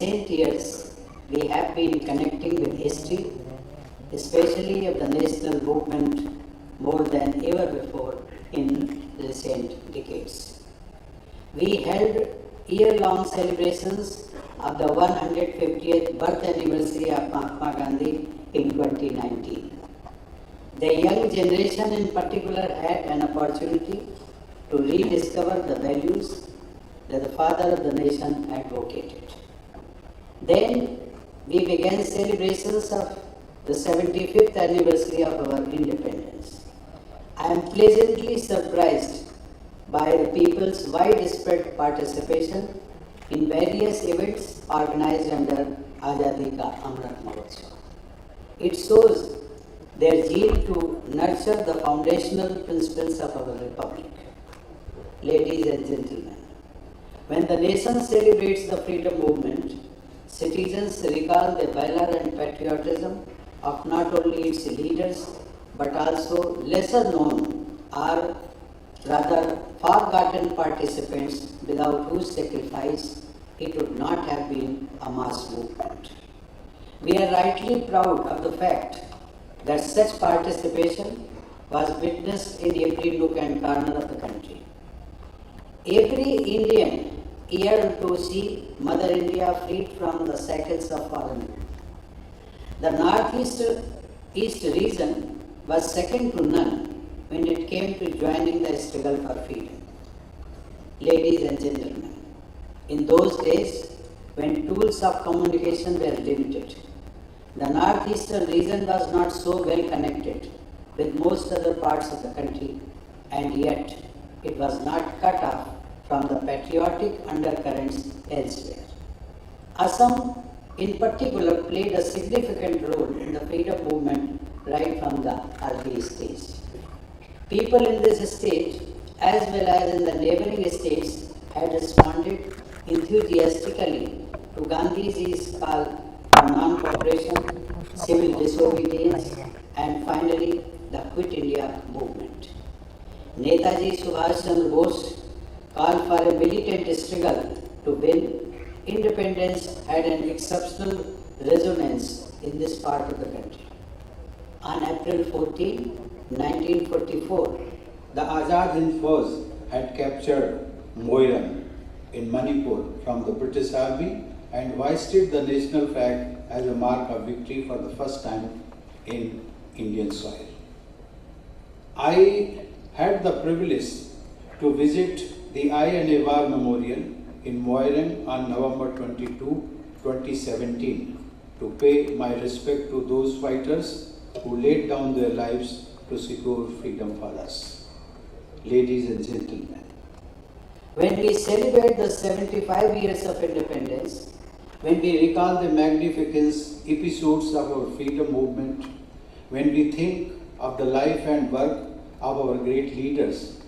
recent years, we have been connecting with history, especially of the national movement, more than ever before in recent decades. We held year-long celebrations of the 150th birth anniversary of Mahatma Gandhi in 2019. The young generation in particular had an opportunity to rediscover the values that the father of the nation advocated. Then we began celebrations of the 75th anniversary of our independence. I am pleasantly surprised by the people's widespread participation in various events organized under Azadi Ka Amrit Mahotsav. It shows their zeal to nurture the foundational principles of our republic. Ladies and gentlemen, when the nation celebrates the freedom movement, citizens recall the valor and patriotism of not only its leaders but also lesser known or rather forgotten participants without whose sacrifice it would not have been a mass movement. We are rightly proud of the fact that such participation was witnessed in every nook and corner of the country. Every Indian yearned to see Mother India freed from the shackles of foreign rule. The Northeast region was second to none when it came to joining the struggle for freedom. Ladies and gentlemen, in those days when tools of communication were limited, the Northeastern region was not so well connected with most other parts of the country, and yet it was not cut off from the patriotic undercurrents elsewhere. Assam, in particular, played a significant role in the freedom movement right from the early stage. People in this state, as well as in the neighboring states, had responded enthusiastically to Gandhiji's call for non-cooperation, civil disobedience, and finally the Quit India movement. Netaji Subhash Chandra Bose called for a militant struggle to win independence had an exceptional resonance in this part of the country. On April 14, 1944, the Azad Hind Force had captured Moiran in Manipur from the British Army and hoisted the national flag as a mark of victory for the first time in Indian soil. I had the privilege to visit the I&A War Memorial in Moiran on November 22, 2017 to pay my respect to those fighters who laid down their lives to secure freedom for us. Ladies and gentlemen, when we celebrate the 75 years of independence, when we recall the magnificent episodes of our freedom movement, when we think of the life and work of our great leaders,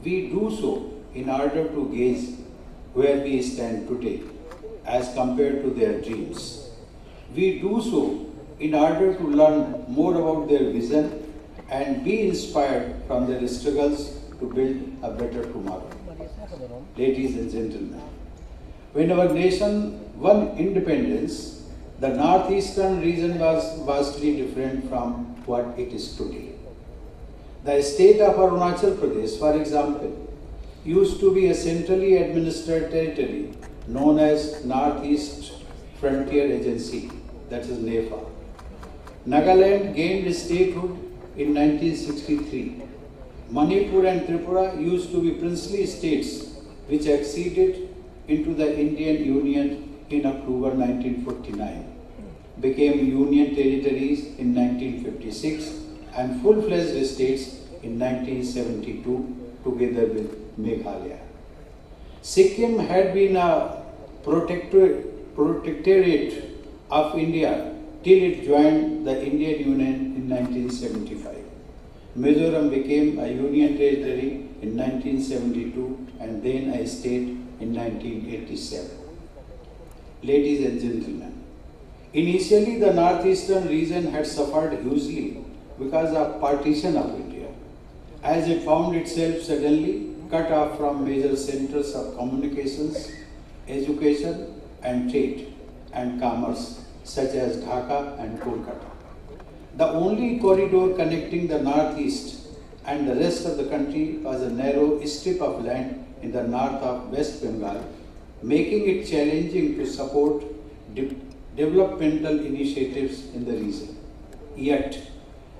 we do so in order to gauge where we stand today as compared to their dreams. We do so in order to learn more about their vision and be inspired from their struggles to build a better tomorrow. Ladies and gentlemen, when our nation won independence, the northeastern region was vastly different from what it is today. The state of Arunachal Pradesh, for example, used to be a centrally administered territory known as Northeast Frontier Agency, that is NEFA. Nagaland gained statehood in 1963. Manipur and Tripura used to be princely states which acceded into the Indian Union in October 1949, became union territories in 1956 and full-fledged states in 1972 together with Meghalaya. Sikkim had been a protectorate of India till it joined the Indian Union in 1975. Mizoram became a union territory in 1972 and then a state in 1987. Ladies and gentlemen, initially the northeastern region had suffered hugely because of partition of India, as it found itself suddenly cut off from major centers of communications, education and trade, and commerce such as Dhaka and Kolkata. The only corridor connecting the northeast and the rest of the country was a narrow strip of land in the north of West Bengal, making it challenging to support developmental initiatives in the region. Yet,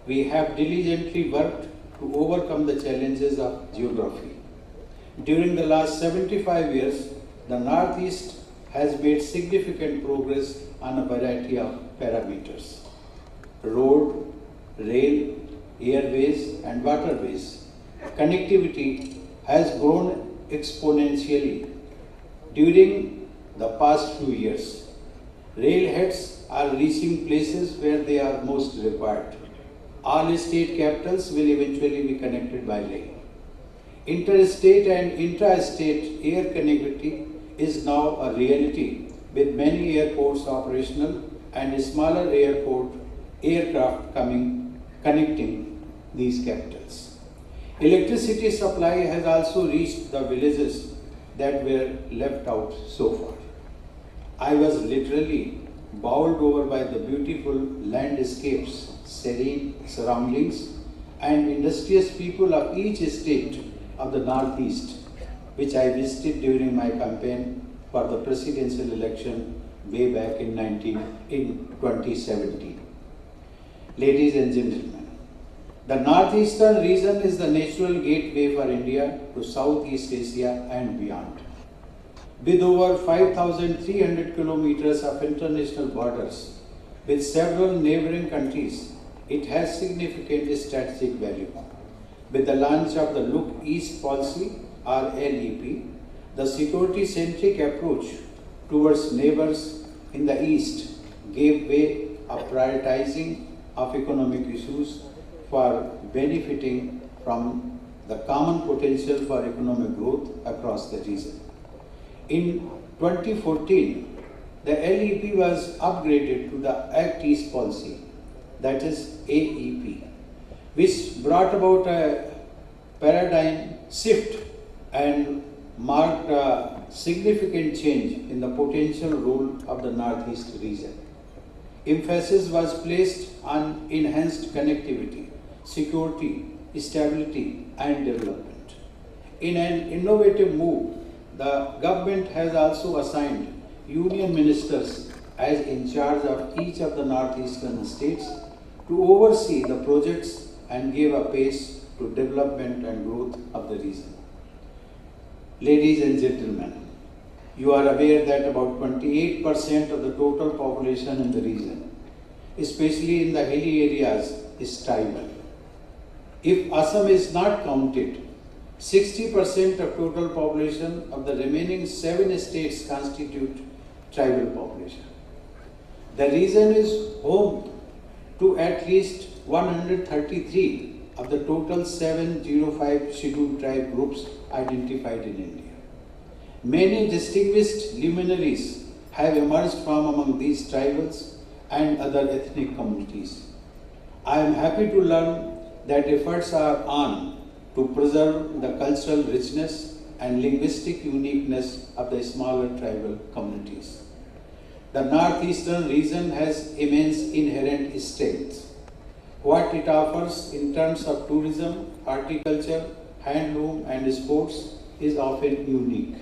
we have diligently worked to overcome the challenges of geography. During the last 75 years, the Northeast has made significant progress on a variety of parameters. Road, rail, airways and waterways. Connectivity has grown exponentially during the past few years. Railheads are reaching places where they are most required. All state capitals will eventually be connected by rail. Interstate and intra-state air connectivity is now a reality with many airports operational and smaller aircraft connecting these capitals. Electricity supply has also reached the villages that were left out so far. I was literally bowled over by the beautiful landscapes, serene surroundings, and industrious people of each state of the Northeast, which I visited during my campaign for the presidential election way back in 2017. Ladies and gentlemen, the Northeastern region is the natural gateway for India to Southeast Asia and beyond. With over 5,300 kilometers of international borders with several neighboring countries, it has significant strategic value. With the launch of the Look East policy, or LEP, the security-centric approach towards neighbors in the East gave way a prioritizing of economic issues for benefiting from the common potential for economic growth across the region. In 2014, the LEP was upgraded to the Act East policy, that is AEP, which brought about a paradigm shift and marked a significant change in the potential role of the Northeast region. Emphasis was placed on enhanced connectivity, security, stability, and development. In an innovative move, the government has also assigned union ministers as in charge of each of the northeastern states to oversee the projects and give a pace to development and growth of the region. Ladies and gentlemen, you are aware that about 28% of the total population in the region, especially in the hilly areas, is tribal. If Assam is not counted, 60% of total population of the remaining 7 states constitute tribal population. The region is home to at least 133 of the total 705 scheduled tribe groups identified in India. Many distinguished luminaries have emerged from among these tribals and other ethnic communities. I am happy to learn that efforts are on to preserve the cultural richness and linguistic uniqueness of the smaller tribal communities. The northeastern region has immense inherent strengths. What it offers in terms of tourism, horticulture, handloom, and sports is often unique.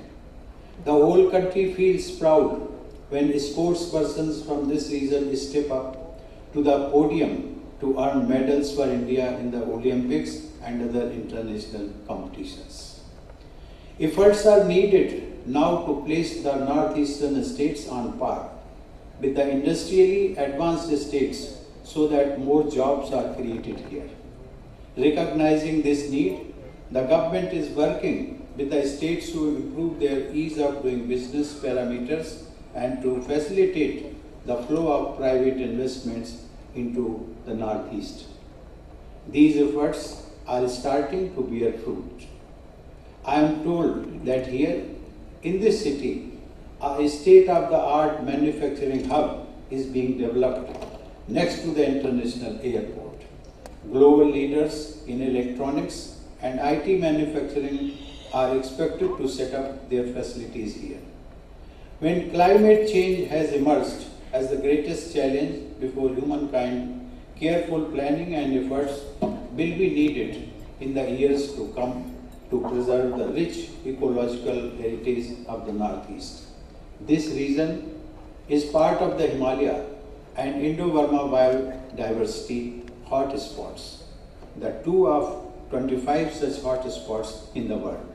The whole country feels proud when sportspersons from this region step up to the podium to earn medals for India in the Olympics and other international competitions. Efforts are needed now to place the northeastern states on par with the industrially advanced states so that more jobs are created here. Recognizing this need, the government is working with the states to improve their ease of doing business parameters and to facilitate the flow of private investments into the Northeast. These efforts are starting to bear fruit. I am told that here in this city, a state-of-the-art manufacturing hub is being developed next to the international airport. Global leaders in electronics and IT manufacturing are expected to set up their facilities here. When climate change has emerged as the greatest challenge before humankind, careful planning and efforts will be needed in the years to come to preserve the rich ecological heritage of the Northeast. This region is part of the Himalaya and Indo-Burma biodiversity hotspots, the two of 25 such hotspots in the world.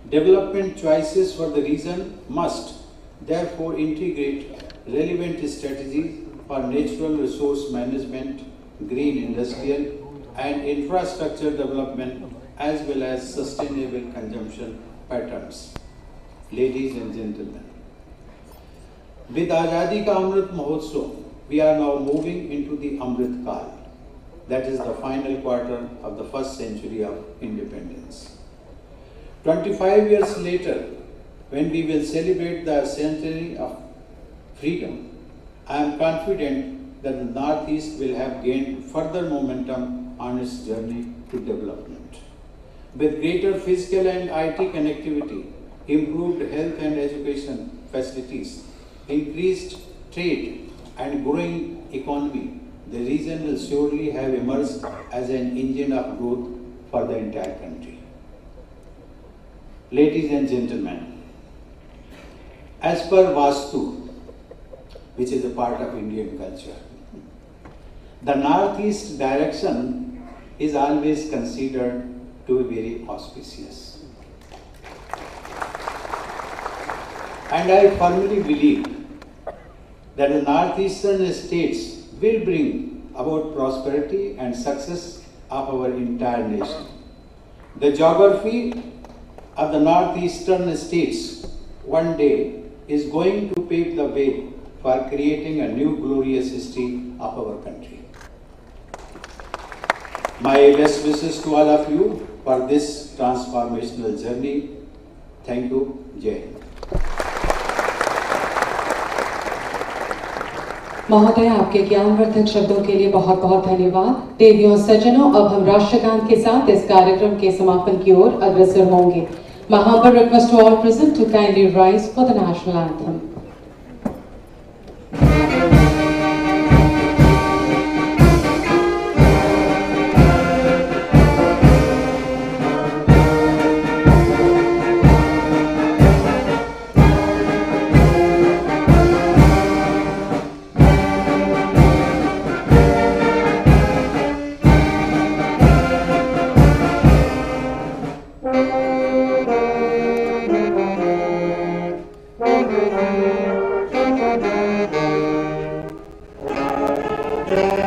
Development choices for the region must therefore integrate relevant strategies for natural resource management, green industrial and infrastructure development as well as sustainable consumption patterns. Ladies and gentlemen, with Azadi Ka Amrit Mahotsav, we are now moving into the Amrit Kal, that is the final quarter of the first century of independence. 25 years later, when we will celebrate the centenary of freedom, I am confident that the Northeast will have gained further momentum on its journey to development. With greater physical and IT connectivity, improved health and education facilities, increased trade and growing economy, the region will surely have emerged as an engine of growth for the entire country. Ladies and gentlemen, as per Vastu, which is a part of Indian culture, the northeast direction is always considered to be very auspicious. And I firmly believe that the northeastern states will bring about prosperity and success of our entire nation. The geography of the northeastern states one day is going to pave the way for creating a new glorious history of our country. My best wishes to all of you for this transformational journey. Thank you. Jai Hind. महोदय, आपके ज्ञानवर्धक शब्दों के लिए बहुत बहुत धन्यवाद। देवियों सज्जनों, अब हम राष्ट्रगान के साथ इस कार्यक्रम के समापन की ओर अग्रसर होंगे। My humble request to all present to kindly rise for the national anthem. Thank you.